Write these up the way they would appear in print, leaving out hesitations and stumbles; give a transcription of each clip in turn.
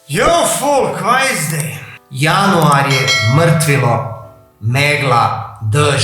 Ful, kaj je zdaj? Januar je mrtvilo, megla, dež.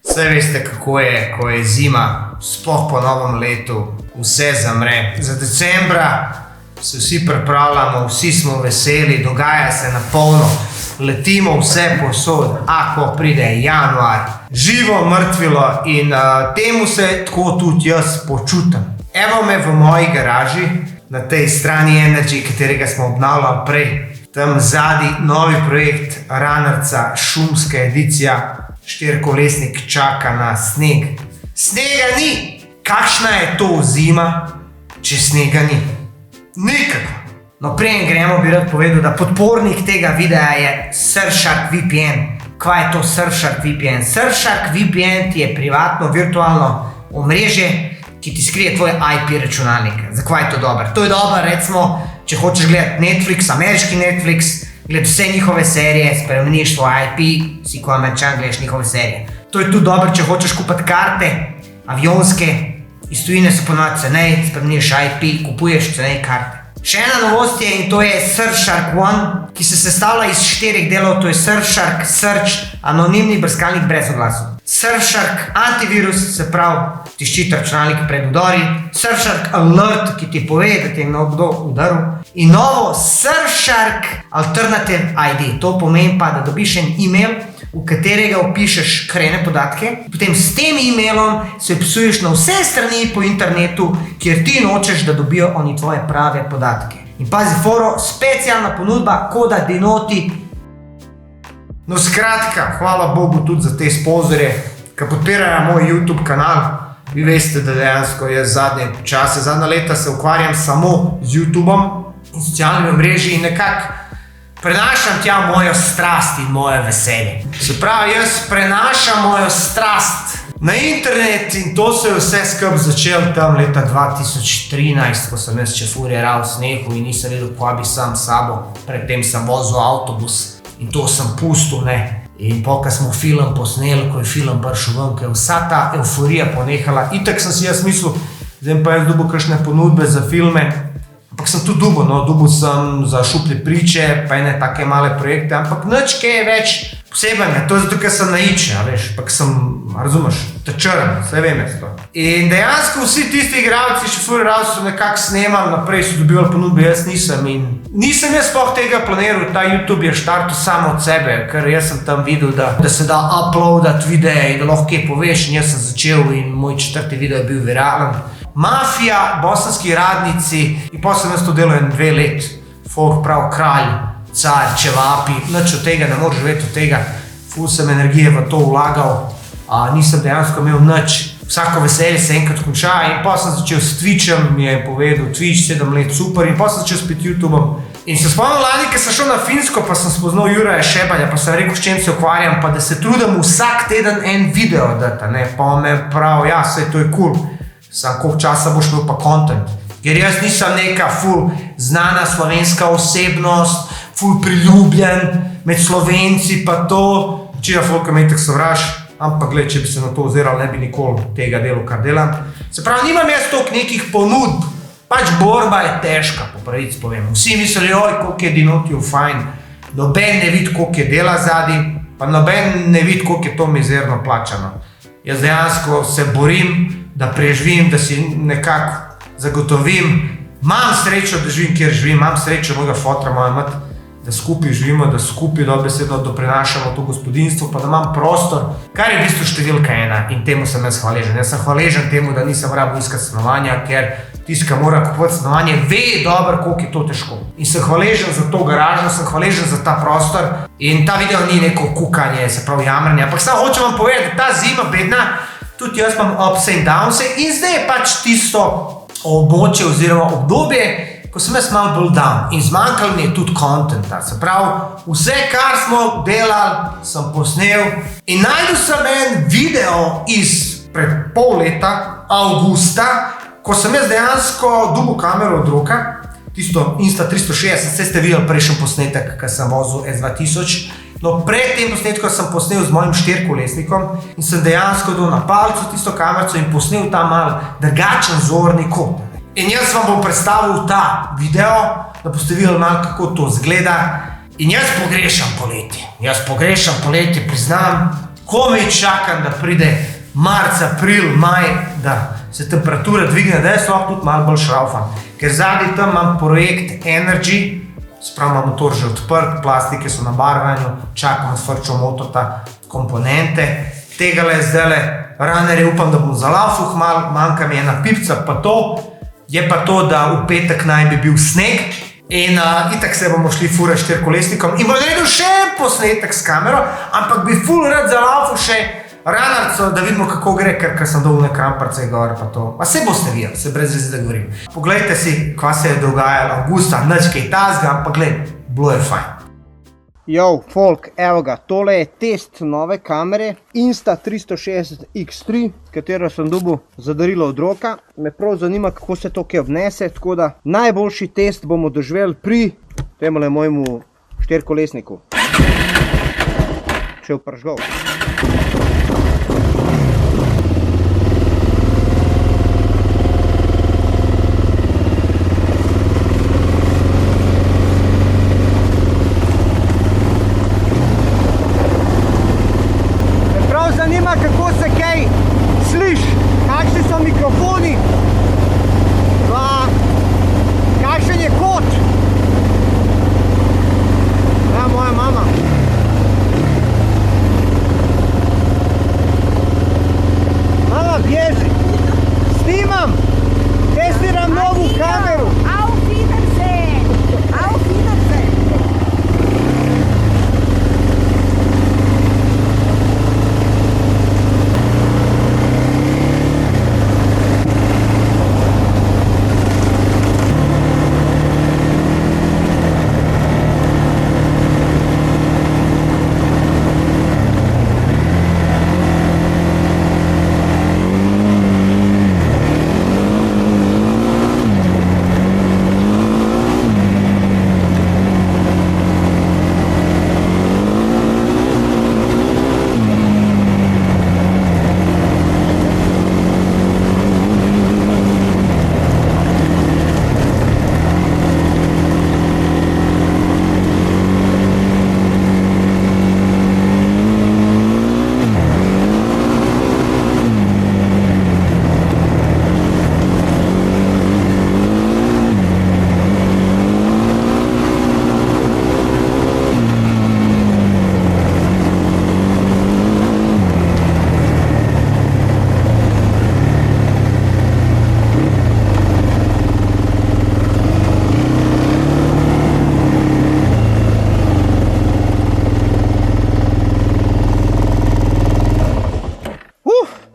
Vse veste, kako je, ko je zima, sploh po novem letu, vse zamre. Za decembra se vsi pripravljamo, vsi smo veseli, dogaja se na polno, letimo vse posod, ko pride januar. Živo mrtvilo in temu se tako tudi jaz počutim. Evo me v moji garaži, na tej strani Energy, katerega smo obnavljali prej. Tam zadnji novi projekt Runnerca, šumska edicija, 4-kolesnik čaka na sneg. Snega ni! Kakšna je to zima, če snega ni? Nikakva! No, preden gremo, bi rad povedal, da podpornik tega videa je Surfshark VPN. Kaj je to Surfshark VPN? Surfshark VPN ti je privatno virtualno omrežje, ki ti skrije tvoj IP računalnik. Zakaj je to dobro? To je dobro, recimo, če hočeš gledati Netflix, ameriški Netflix, gledati vse njihove serije, spremeniš svoj IP, si ko Američan gledaš njihove serije. To je tudi dobro, če hočeš kupiti karte, avionske, iz tujine so ponovno cenej, spremeniš IP, kupuješ cenej karte. Še ena novost je in to je Surfshark One, ki se sestavlja iz 4 delov, to je Surfshark Search, anonimni brskalnik brez oglasov. Surfshark Antivirus, se pravi, ti ščiti računalnik pred vdori. Surfshark Alert, ki ti pove, da ti je nekdo udaril. In novo Surfshark Alternative ID. To pomeni pa, da dobiš en e-mail, v katerega vpišeš krene podatke. Potem s tem e-mailom se vpisuješ na vse strani po internetu, kjer ti nočeš, da dobijo oni tvoje prave podatke. In pazi foro, specialna ponudba koda DINOTI. No skratka, hvala Bogu tudi za te sponzorje, ki podpirajo moj YouTube kanal. Vi veste, da dejansko jaz zadnja leta se ukvarjam samo z YouTubeom in socialnimi omrežji in nekako prenašam tja mojo strast in moje veselje. Se pravi, jaz prenašam mojo strast na internet in to se je vse skupaj začelo tam leta 2013, ko sem jaz čefurjeral v snehu in nisem vedel, kaj bi sam s sabo. Predtem sem vozil avtobus in to sem pustil, ne. In ko smo film posneli, ko je film prišel ven, ko je vsa ta euforija ponehala, itak sem si jaz mislil, zdaj pa jaz dobil kakšne ponudbe za filme, ampak sem tudi dobil sem za Šuplje priče, pa ene take male projekte, ampak nič kaj je več posebenega, to je zato, ker sem naičen, veš, pa sem, razumeš, črn, vse vem jaz to. In dejansko vsi tisti igralci, šefurjeravci so nekako snemali, naprej so dobivali ponudbe, jaz nisem in nisem jaz sploh tega planiral, ta YouTube je štartil samo od sebe, ker jaz sem tam videl, da se da uploadat videe in da lahko kaj poveš in jaz sem začel in moj 4. video je bil viralen. Mafija, bosanski radnici in potem sem jaz to delal 2 let, folk prav kralj, car, čevapi, nič od tega, ne moreš živeti od tega, ful sem energije v to vlagal, nisem dejansko imel nič, vsako veselje se enkrat konča in potem sem začel s Twitchem, mi je povedal Twitch 7 let super in potem sem začel spet YouTubeom. In se spomnil lani, ker sem šel na Finsko, pa sem spoznal Juraja Šebalja, pa sem rekel, s čem se ukvarjam, pa da se trudim vsak teden en video dati, ne, pa me prav, ja, saj to je cool, sam koliko časa boš imel pa content. Ker jaz nisem neka ful znana slovenska osebnost, ful priljubljen med Slovenci pa to, večina folka me itak sovraž, ampak gled, če bi se na to oziral, ne bi nikoli tega delal, kar delam. Se pravi, nimam jaz toliko nekih ponudb, pač borba je težka, po pravici povem. Vsi mislijo, koliko je DINOTIjev fajn, noben ne vidi, koliko je dela zadaj, pa noben ne vidi, koliko je to mizerno plačano. Jaz dejansko se borim, da preživim, da si nekako zagotovim, imam srečo, da živim, kjer živim, imam srečo mojega fotra, moja mat, da skupaj živimo, da skupaj dobesedno doprinašamo to gospodinstvo, pa da imam prostor, kar je v bistvu številka 1 in temu sem jaz hvaležen. Jaz sem hvaležen temu, da nisem rabil iskati stanovanja, ker tisti, ki mora kupovati stanovanje, ve dobro, koliko je to težko. In sem hvaležen za to garažo, sem hvaležen za ta prostor in ta video ni neko kukanje, se pravi jamranje, ampak samo hočem vam povedati, da ta zima bedna, tudi jaz imam ups and downs in zdaj je pač tisto območje oziroma obdobje, ko sem jaz malo bolj down in zmanjkalo mi je tudi contenta. Se pravi, vse, kar smo delali, sem posnel in najdel sem en video iz pred pol leta, avgusta, ko sem jaz dejansko dobil kamero od roka, tisto Insta360, vse ste videli prejšnji posnetek, ko sem vozil S2000. No, pred tem posnetkom sem posnel z mojim 4-kolesnikom in sem dejansko dal na palcu tisto kamerico in posnel ta mal drugačen zorni kot. In jaz vam bom predstavil ta video, da boste videli malo, kako to izgleda. In jaz pogrešam poletje, priznam, komaj čakam, da pride marc, april, maj, da se temperatura dvigne, da jaz lahko tudi malo bolj šraufam. Ker zadnji tam imam projekt Energy, spravo imam motor že odprt, plastike so na barvanju, čakam s frčo motota komponente. Tegale zdajle runnerje upam, da bom zalaufal malo, manjka mi ena pipca, pa to. Je pa to, da v petek naj bi bil sneg in itak se bomo šli fura s štirikolesnikom in bo naredil še en posnetek s kamero, ampak bi ful rad zalaufal še runnerco, da vidimo, kako gre, ker sem dol na kramparce gor pa to. Pa se boste videli, se brez veze da govorim. Poglejte si, kva se je dogajalo avgusta, nič kaj tazga, ampak gled, bilo je fajn. Yo, folk, evo ga, tole je test nove kamere Insta360X3, katero sem dobil za darilo od roka. Me prav zanima, kako se to kaj obnese, tako da najboljši test bomo doživeli pri temole mojemu štirikolesniku. Še v pržgov. Kako se kaj sliši, kakšni so mikrofoni, pa kakšen je kot. Ja, moja mama. Mama, bježi. Snimam, testiram novu kameru. Auf Wiedersehen. Auf Wiedersehen.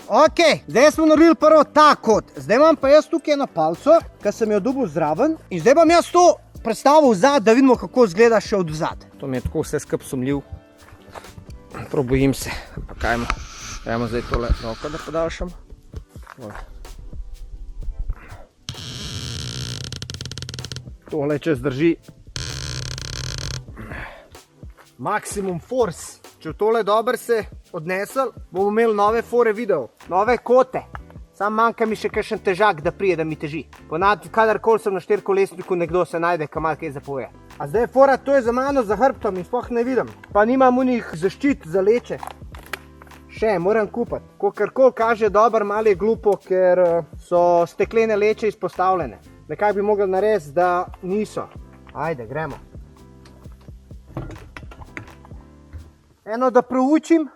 Ok, zdaj smo naredili prvo ta kot. Zdaj imam pa jaz tukaj eno palco, ki sem jo dobil zraven. In zdaj bom jaz to predstavil vzad, da vidimo, kako izgleda še od vzad. To mi je tako vse skup sumljiv. Probojim se. Ampak ajmo zdaj tole roko, da podaljšam. Tole če zdrži. Maximum force. Če tole dobro se odnesel, bomo imeli nove fore video, nove kote. Sam manjka mi še kakšen težak, da prije, da mi teži. Ponavadi, kadarkoli sem na štirikolesniku, nekdo se najde, ki malo kaj zapoje. A zdaj fora, to je za mano, za hrbtom in sploh ne vidim. Pa nimam unih zaščit za leče. Še, moram kupati. Kakorkoli kaže dober, malo je glupo, ker so steklene leče izpostavljene. Nekaj bi mogli narediti, da niso. Ajde, gremo. Eno, da proučim.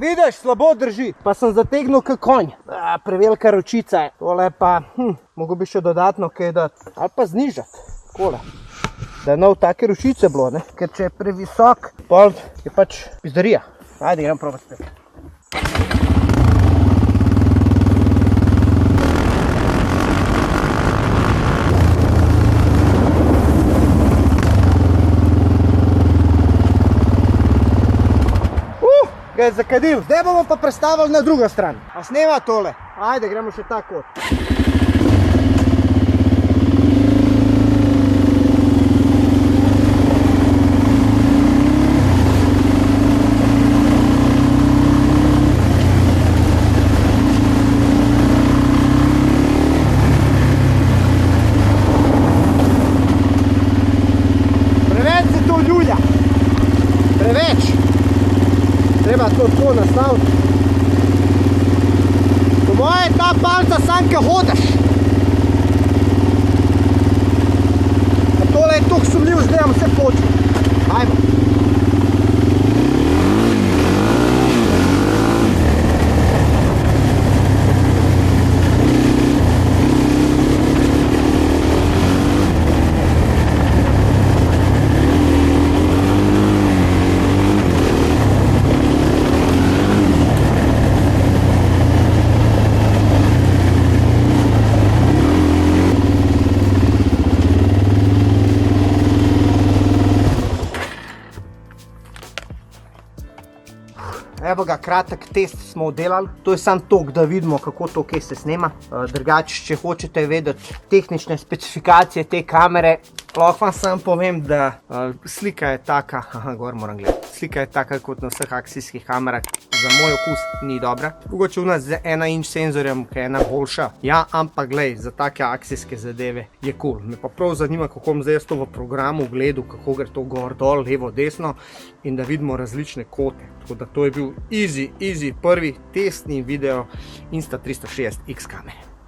vidiš, slabo drži. Pa sem zategnil kot konj. Prevelika ročica je. Tole pa, mogo bi še dodatno kaj dati. Ali pa znižati. Takole. Da ne v take ročice bilo, ne. Ker če je previsok, pol je pač pizdarija. Ajde, grem probat spet. Ga je zakadil. Zdaj bomo pa prestavili na drugo stran. A snema tole. Ajde, gremo še ta kot. Preveč se to ljulja. Preveč. Treba to tako nastaviti. Po moje ta palca sam, ko hodiš. A tole je toliko sumljiv, zdaj imam vse početi. Ajmo. Evo ga, kratek test smo oddelali. To je samo tok, da vidimo, kako to kaj se snema. Drugače, če hočete vedeti tehnične specifikacije te kamere, lahko vam samo povem, da slika je taka, gor moram gledati, slika je taka kot na vseh akcijskih kamerah. Za moj okus ni dobra. Mogoče u nas z 1 inč senzorjem, ki je ena boljša. Ja, ampak glej, za take akcijske zadeve je cool. Me pa prav zanima, kako bom zdaj jaz to v programu gledal, kako gre to gor, dol, levo, desno in da vidimo različne kote. Tako da to je bil easy prvi testni video Insta360X kamere.